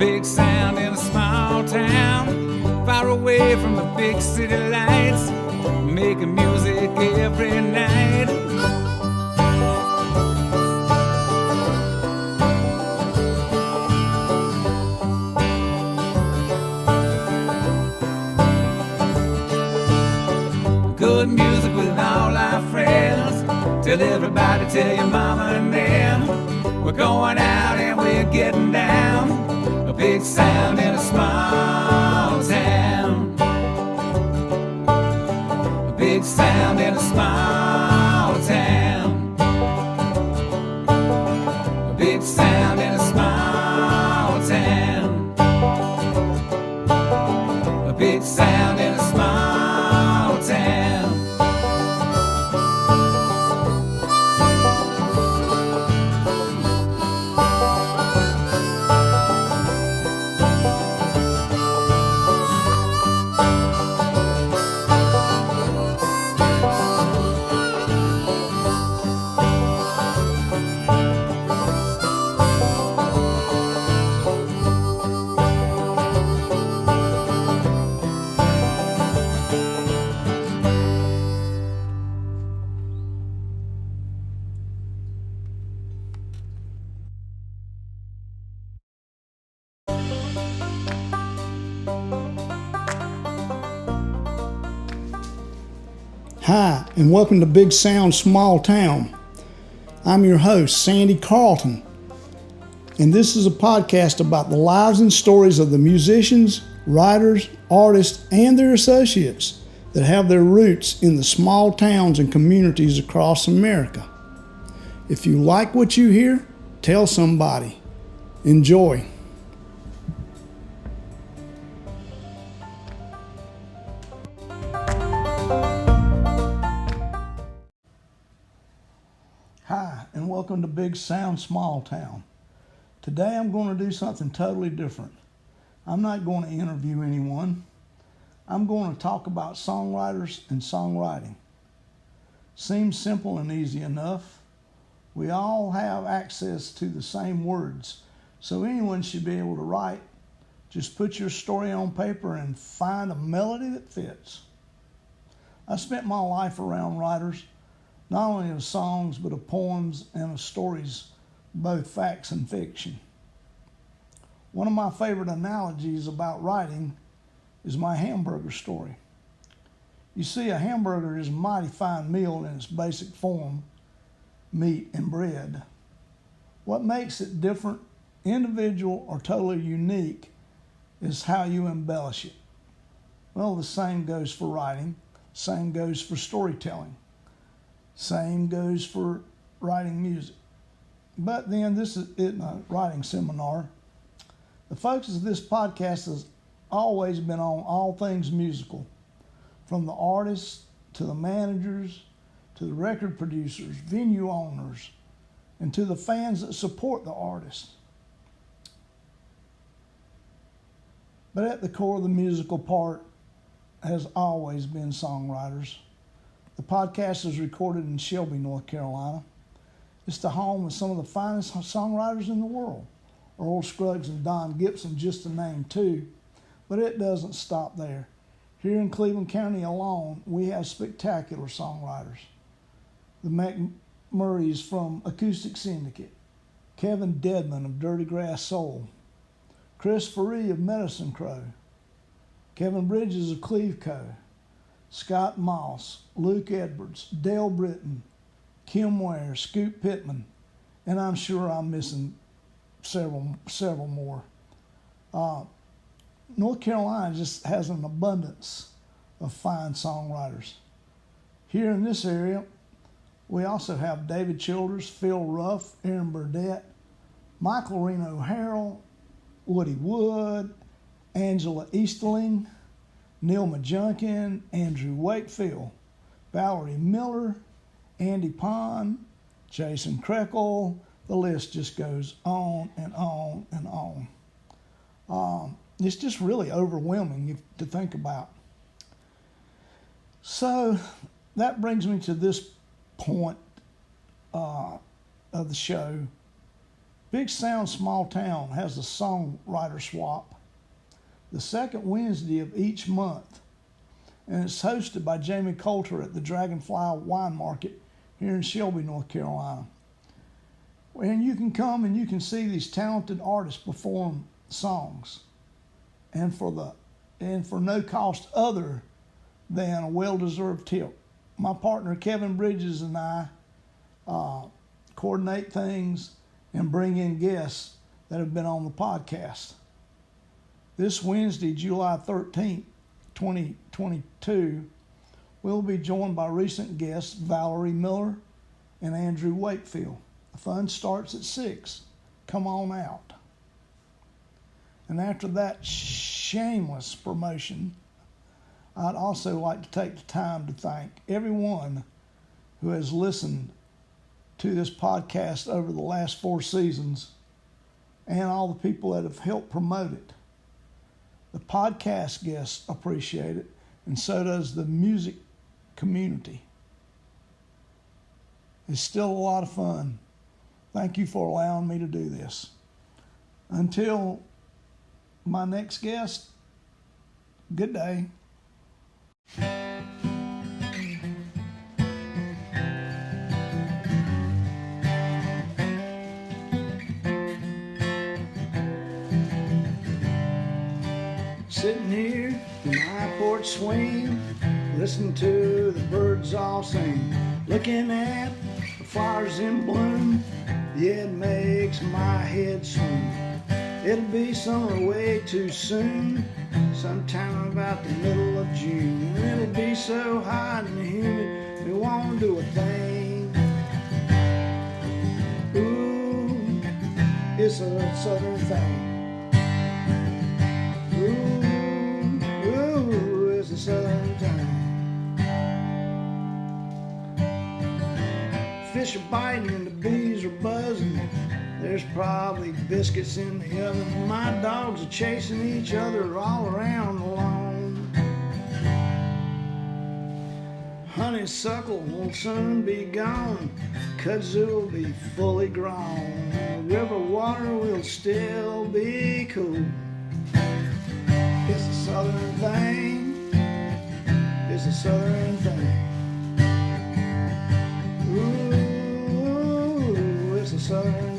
big sound in a small town, far away from the big city lights, making music every night. Good music with all our friends. Tell everybody, tell your mama and them, we're going out and we're getting down. A big sound in a small town. A big sound in a small town. A big sound in a small town. A big sound in a small town. Hi, and welcome to Big Sound Small Town. I'm your host, Sandy Carlton, and this is a podcast about the lives and stories of the musicians, writers, artists, and their associates that have their roots in the small towns and communities across America. If you like what you hear, tell somebody. Enjoy. Hi, and welcome to Big Sound Small Town. Today I'm going to do something totally different. I'm not going to interview anyone. I'm going to talk about songwriters and songwriting. Seems simple and easy enough. We all have access to the same words, so anyone should be able to write. Just put your story on paper and find a melody that fits. I spent my life around writers, not only of songs, but of poems and of stories, both facts and fiction. One of my favorite analogies about writing is my hamburger story. You see, a hamburger is a mighty fine meal in its basic form, meat and bread. What makes it different, individual, or totally unique is how you embellish it. Well, the same goes for writing, same goes for storytelling. Same goes for writing music. But then this isn't a writing seminar. The focus of this podcast has always been on all things musical, from the artists to the managers to the record producers, venue owners, and to the fans that support the artist. But at the core of the musical part has always been songwriters. The podcast is recorded in Shelby, North Carolina. It's the home of some of the finest songwriters in the world, Earl Scruggs and Don Gibson, just to name two. But it doesn't stop there. Here in Cleveland County alone, we have spectacular songwriters. The McMurrays from Acoustic Syndicate, Kevin Dedman of Dirty Grass Soul, Chris Faree of Medicine Crow, Kevin Bridges of Cleveco, Scott Moss, Luke Edwards, Dale Britton, Kim Ware, Scoop Pittman, and I'm sure I'm missing several more. North Carolina just has an abundance of fine songwriters. Here in this area, we also have David Childers, Phil Ruff, Aaron Burdett, Michael Reno Harrell, Woody Wood, Angela Easterling, Neil Majunkin, Andrew Wakefield, Valerie Miller, Andy Pond, Jason Krekel. The list just goes on and on and on. It's just really overwhelming to think about. So that brings me to this point of the show. Big Sound Small Town has a songwriter swap the second Wednesday of each month, and it's hosted by Jamie Coulter at the Dragonfly Wine Market here in Shelby, North Carolina. And you can come and you can see these talented artists perform songs, and for no cost other than a well-deserved tip. My partner Kevin Bridges and I coordinate things and bring in guests that have been on the podcast. This Wednesday, July 13th, 2022, we'll be joined by recent guests Valerie Miller and Andrew Wakefield. The fun starts at 6. Come on out. And after that shameless promotion, I'd also like to take the time to thank everyone who has listened to this podcast over the last 4 seasons and all the people that have helped promote it. The podcast guests appreciate it, and so does the music community. It's still a lot of fun. Thank you for allowing me to do this. Until my next guest, good day. Sitting here in my porch swing, listening to the birds all sing, looking at the flowers in bloom, yeah, it makes my head swim. It'll be summer way too soon, sometime about the middle of June. And it'll be so hot and humid, we won't do a thing. Ooh, it's a southern thing. Ooh, it's a southern thing. Fish are biting and the bees are buzzing. There's probably biscuits in the oven. My dogs are chasing each other all around the lawn. Honeysuckle will soon be gone. Kudzu will be fully grown. The river water will still be cool. It's a southern thing. It's a southern thing. Ooh, it's a southern thing.